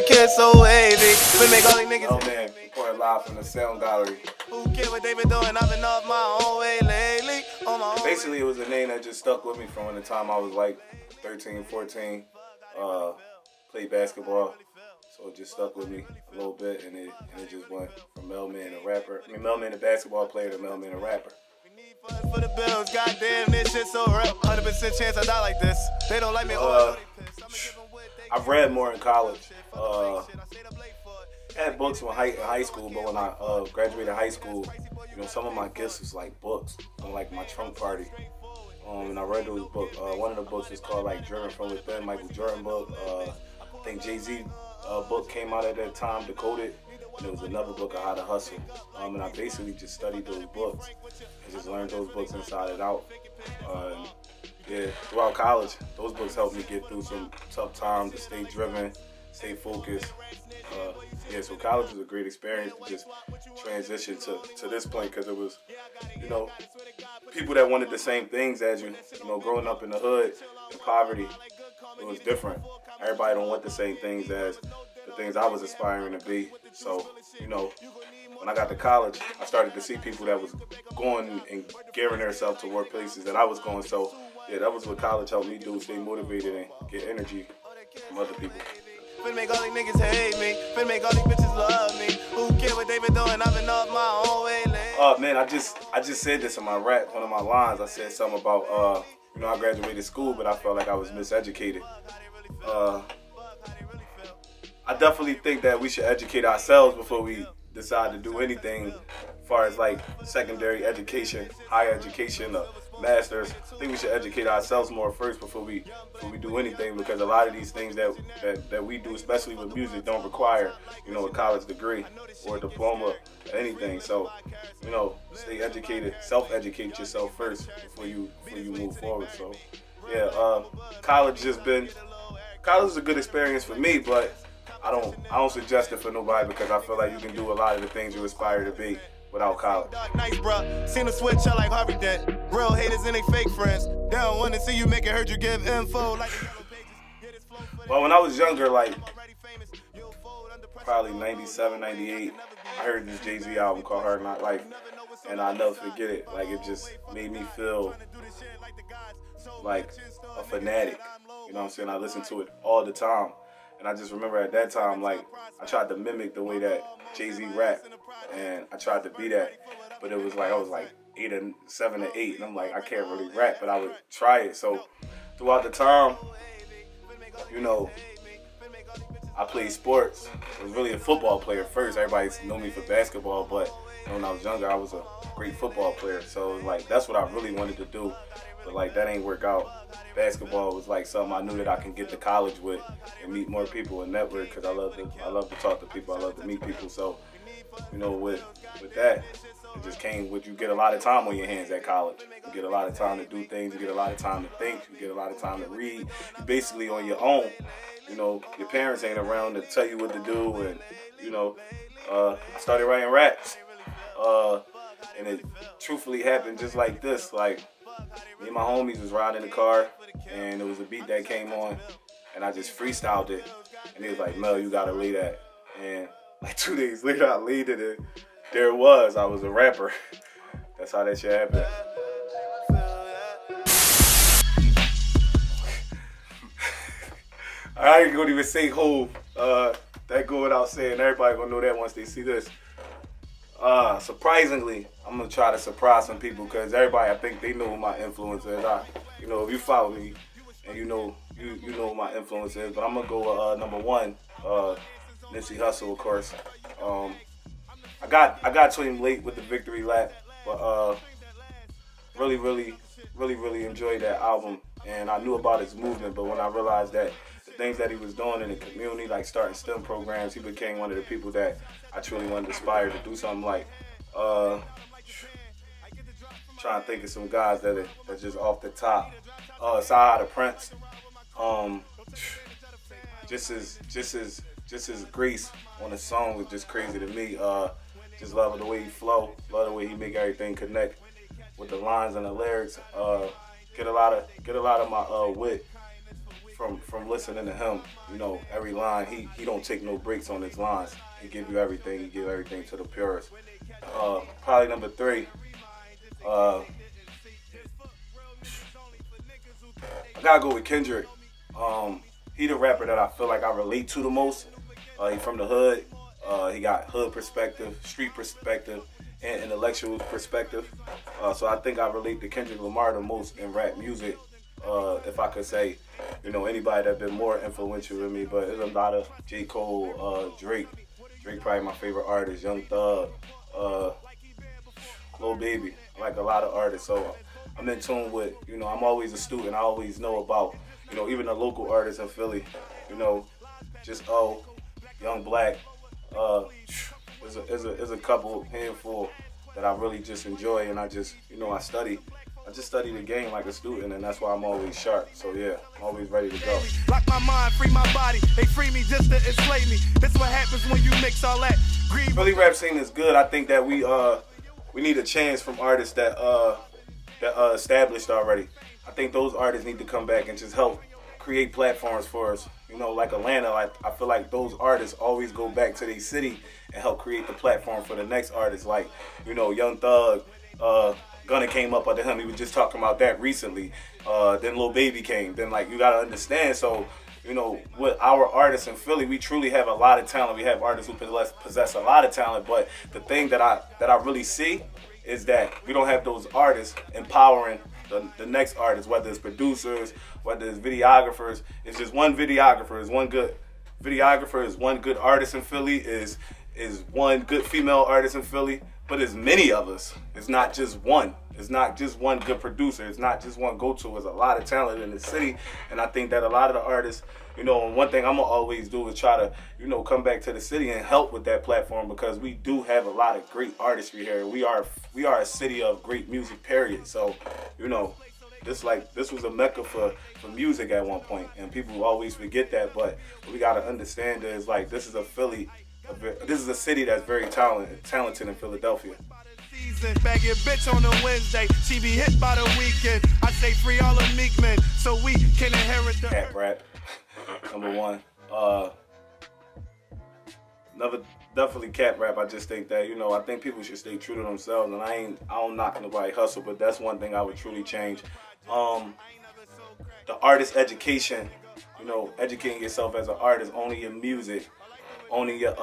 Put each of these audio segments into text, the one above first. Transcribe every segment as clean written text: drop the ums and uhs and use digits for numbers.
kid so wavy. Finna make all these niggas. Oh man, reporting live from the sound gallery. Who care what they been doing? I've been off my own way lately. On my own Basically, it was a name that just stuck with me from the time I was like 13, 14. Played basketball, so it just stuck with me a little bit, and it just went from Mellman, a rapper. I mean, Mellman, a basketball player, to Mellman, a rapper. for the bills, goddamn, this shit so real. 100% chance I die like this. They don't like me. I've read more in college. I had books in high school, but when I graduated high school, you know, some of my gifts was like books on like my trunk party. And I read those books. One of the books is called like Driven from Within, Michael Jordan book. I think Jay-Z book came out at that time, Decoded. And there was another book on how to hustle. And I basically just studied those books and just learned those books inside and out. Yeah, throughout college, those books helped me get through some tough times, to stay driven, stay focused. Yeah, so college was a great experience to just transition to this point, because it was, you know, people that wanted the same things as you. You know, growing up in the hood, in poverty, it was different. Everybody don't want the same things as the things I was aspiring to be. So, you know, when I got to college, I started to see people that was going and gearing themselves to workplaces that I was going. So, yeah, that was what college helped me do, stay motivated and get energy from other people. Finna make all these niggas hate me. Finna make all these bitches love me. Who care what they been doing? I've been off my own way lately. Oh man, I just said this in my rap, one of my lines. I said something about you know, I graduated school, but I felt like I was miseducated. I definitely think that we should educate ourselves before we decide to do anything as far as like secondary education, higher education, masters. I think we should educate ourselves more first before we do anything, because a lot of these things that we do, especially with music, don't require, you know, a college degree or a diploma or anything. So, you know, stay educated, self-educate yourself first before you move forward. So, yeah, college is a good experience for me, but I don't suggest it for nobody, because I feel like you can do a lot of the things you aspire to be without college. Nice, bro. Seen a switch up like Harvey Dent. Real haters and they fake friends. They don't want to see you make it hurt you give info. Like well, when I was younger, like probably 97, 98, I heard this Jay-Z album called Hard Knock Life, and I'll never forget it. Like, it just made me feel like a fanatic. You know what I'm saying? I listened to it all the time. And I just remember at that time, like, I tried to mimic the way that Jay-Z rapped, and I tried to be that, but it was like, I was like 7 or 8, and I'm like, I can't really rap, but I would try it. So throughout the time, you know, I played sports. I was really a football player first. Everybody knew me for basketball, but when I was younger, I was a great football player. So it was like, that's what I really wanted to do, but like, that ain't work out. Basketball was like something I knew that I can get to college with and meet more people and network, because I love to talk to people, I love to meet people. So, you know, with that, it just came with, you get a lot of time on your hands at college. You get a lot of time to do things, you get a lot of time to think, you get a lot of time to read. You're basically on your own. You know, your parents ain't around to tell you what to do, and, you know, I started writing raps. And it truthfully happened just like this. Like, me and my homies was riding in the car, and there was a beat that came on, and I just freestyled it. And he was like, Mel, you gotta lay that. And like 2 days later, I laid it, and there it was. I was a rapper. That's how that shit happened. I ain't gonna even say Hov. That go without saying. Everybody gonna know that once they see this. Surprisingly, I'm gonna try to surprise some people, because everybody, I think they know who my influence is. You know, if you follow me and you know who my influence is, but I'm gonna go number 1, Nipsey Hussle, of course. I got to him late with the victory lap, but really enjoyed that album, and I knew about his movement. But when I realized that the things that he was doing in the community, like starting STEM programs, he became one of the people that I truly wanted to aspire to do something like. Trying to think of some guys that are just off the top. Side of Prince. Just his grace on the song was just crazy to me. Just love the way he flow, love the way he make everything connect with the lines and the lyrics. Get a lot of my wit from listening to him, you know, every line, he don't take no breaks on his lines. He give you everything. He give everything to the purest. Probably number 3. I gotta go with Kendrick. He the rapper that I feel like I relate to the most. He from the hood. He got hood perspective, street perspective, and intellectual perspective. So I think I relate to Kendrick Lamar the most in rap music. If I could say, you know, anybody that been more influential than me, but there's a lot of J. Cole, Drake. Drake probably my favorite artist, Young Thug, Lil Baby. I like a lot of artists, so I'm in tune with, you know, I'm always a student. I always know about, you know, even the local artists in Philly, you know, just Young Black. There's a couple handful that I really just enjoy, and I just, you know, I just study the game like a student, and that's why I'm always sharp. So yeah, I'm always ready to go. Lock my mind, free my body. They free me just to enslave me. That's what happens when you mix all that greed. Philly rap scene is good. I think that we need a chance from artists that established already. I think those artists need to come back and just help create platforms for us. You know, like Atlanta, I feel like those artists always go back to their city and help create the platform for the next artist. Like, you know, Young Thug, Gunna came up under him. He was just talking about that recently. Then Lil Baby came. Then, like, you gotta understand. So, you know, with our artists in Philly, we truly have a lot of talent. We have artists who possess a lot of talent. But the thing that I really see is that we don't have those artists empowering the next artist, whether it's producers, whether it's videographers. It's just one videographer is one good videographer, is one good artist in Philly, is one good female artist in Philly. But there's many of us. It's not just one. It's not just one good producer. It's not just one go-to. There's a lot of talent in the city. And I think that a lot of the artists, you know, and one thing I'm going to always do is try to, you know, come back to the city and help with that platform, because we do have a lot of great artistry here. We are a city of great music, period. So, you know, this was a mecca for music at one point. And people always forget that. But what we got to understand is, like, this is a city that's very talented in Philadelphia. Bag your bitch on a Wednesday, she be hit by the weekend. I say free all the meek men so we can inherit the Cap rap. Number 1. Definitely cap rap. I just think that, you know, I think people should stay true to themselves, and I don't knock nobody hustle, but that's one thing I would truly change. The artist education, you know, educating yourself as an artist, owning your music, owning your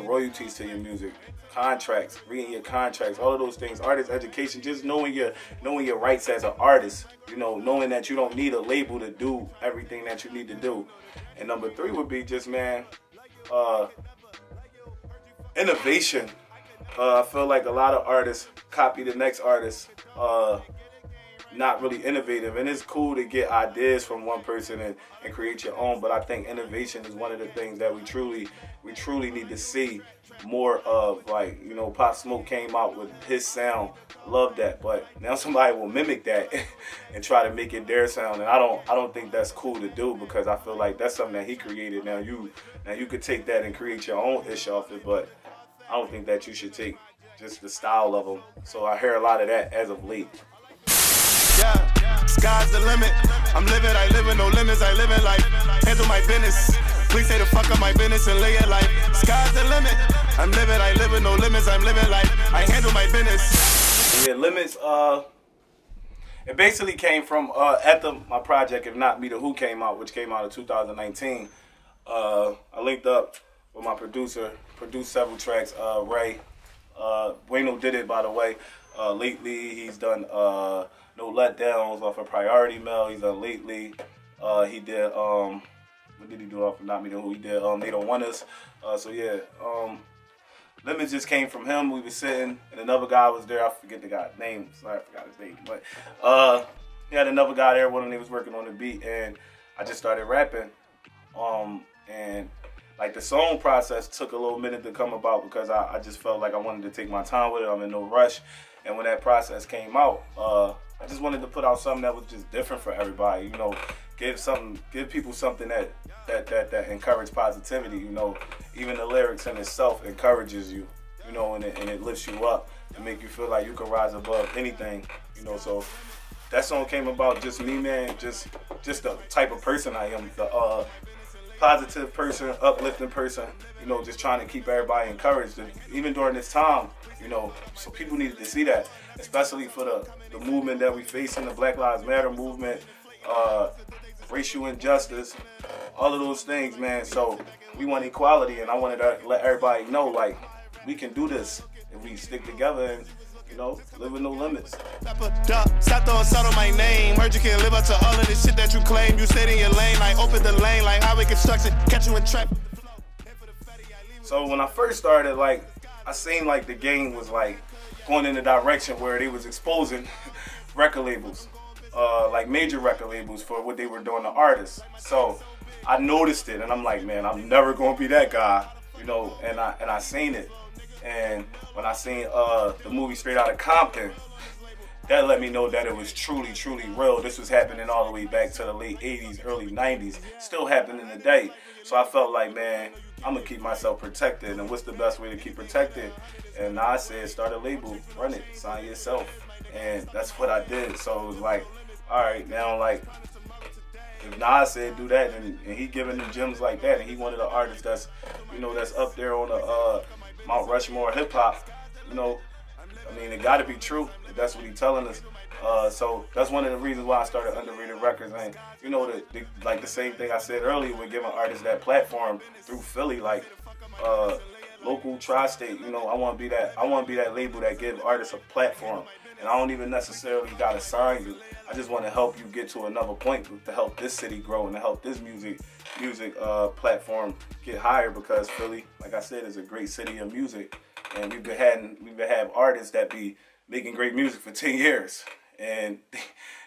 royalties to your music, contracts, reading your contracts, all of those things. Artist education, just knowing your rights as an artist. You know, knowing that you don't need a label to do everything that you need to do. And number 3 would be just, man, innovation. I feel like a lot of artists copy the next artist. Not really innovative, and it's cool to get ideas from one person and create your own, but I think innovation is one of the things that we truly need to see more of. Like, you know, Pop Smoke came out with his sound, love that, but now somebody will mimic that and try to make it their sound, and I don't think that's cool to do, because I feel like that's something that he created. Now you could take that and create your own ish off it, but I don't think that you should take just the style of them. So I hear a lot of that as of late. Yeah, sky's the limit. I'm living, I live with no limits. I live in life, handle my business. Please say the fuck up my business and lay it life. Sky's the limit. I'm living, I live with no limits. I'm living life, I handle my business. Yeah, limits. It basically came from after my project, If Not Me, The Who came out, which came out in 2019. I linked up with my producer, produced several tracks. Ray, Wayno did it, by the way. Lately, he's done No Letdowns off of Priority Mail. He's done Lately. He did, what did he do off of Not Me The Who? He did They Don't Want Us. So yeah, Limits just came from him. We were sitting, and another guy was there. I forget the guy's name. Sorry, I forgot his name. But he had another guy there. One of them was working on the beat, and I just started rapping. And like the song process took a little minute to come about, because I just felt like I wanted to take my time with it. I'm in no rush. And when that process came out, I just wanted to put out something that was just different for everybody. You know, give people something that encourage positivity. You know, even the lyrics in itself encourages you. You know, and it lifts you up and make you feel like you can rise above anything. You know, so that song came about just me, man, just the type of person I am, the positive person, uplifting person, you know, just trying to keep everybody encouraged. And even during this time, you know, so people needed to see that, especially for the movement that we face in the Black Lives Matter movement, racial injustice, all of those things, man. So we want equality, and I wanted to let everybody know, like, we can do this if we stick together and, you know, live with no limits. Stop throwing salt on my name. Heard you can't live up to all of this shit that you claim. You stayed in your lane, like open the lane, like highway construction, catch you in traffic. So when I first started, like, I seen like the game was like going in the direction where they was exposing record labels, like major record labels, for what they were doing to artists. So I noticed it, and I'm like, man, I'm never gonna be that guy, you know. And I seen it. And when I seen the movie Straight Outta Compton, that let me know that it was truly, truly real. This was happening all the way back to the late 80s, early 90s, still happening today. So I felt like, man, I'm gonna keep myself protected, and what's the best way to keep protected? And I said, start a label, run it, sign yourself. And that's what I did. So it was like, all right, now, like, if Nas said do that, and he giving them gems like that, and he one of the artists that's, you know, that's up there on the Mount Rushmore hip hop, you know, I mean, it got to be true if that's what he's telling us. So that's one of the reasons why I started Underrated Records. And you know, like the same thing I said earlier, we're giving artists that platform through Philly, like local tri-state. You know, I want to be that label that give artists a platform. And I don't even necessarily gotta sign you. I just want to help you get to another point to help this city grow and to help this music platform get higher, because Philly, like I said, is a great city of music, and we've been having artists that be making great music for 10 years, and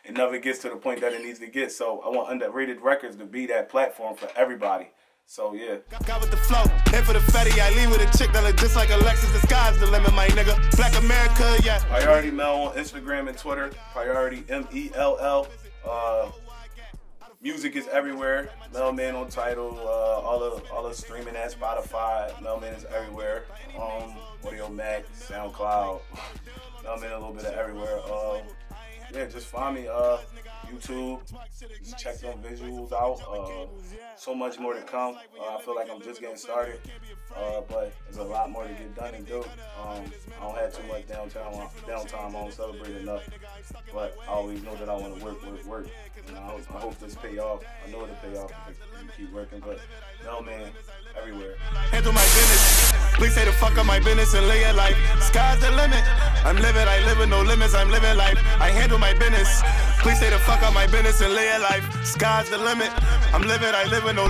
it never gets to the point that it needs to get. So I want Underrated Records to be that platform for everybody. So yeah. Got with the flow, head for the fatty. I leave with a chick that look just like Alexis. The sky's the limit, my nigga. Black America, yeah. Priority Mel on Instagram and Twitter. Priority MELL. Music is everywhere. Mellman on Tidal. All the streaming at Spotify. Mellman is everywhere. Audio Mac, SoundCloud. Mellman a little bit of everywhere. Yeah, just find me. YouTube, just check them visuals out. So much more to come. I feel like I'm just getting started, but there's a lot more to get done and do. I don't have too much downtime. I don't celebrate enough, but I always know that I want to work. And I hope this pay off. I know it'll pay off if you keep working, but no, man, everywhere. Handle my business. Please say the fuck up my business and live your life. Sky's the limit. I live with no limits. I'm living life. I handle my business. Please say the fuck up my business and live your life. Sky's the limit. I live with no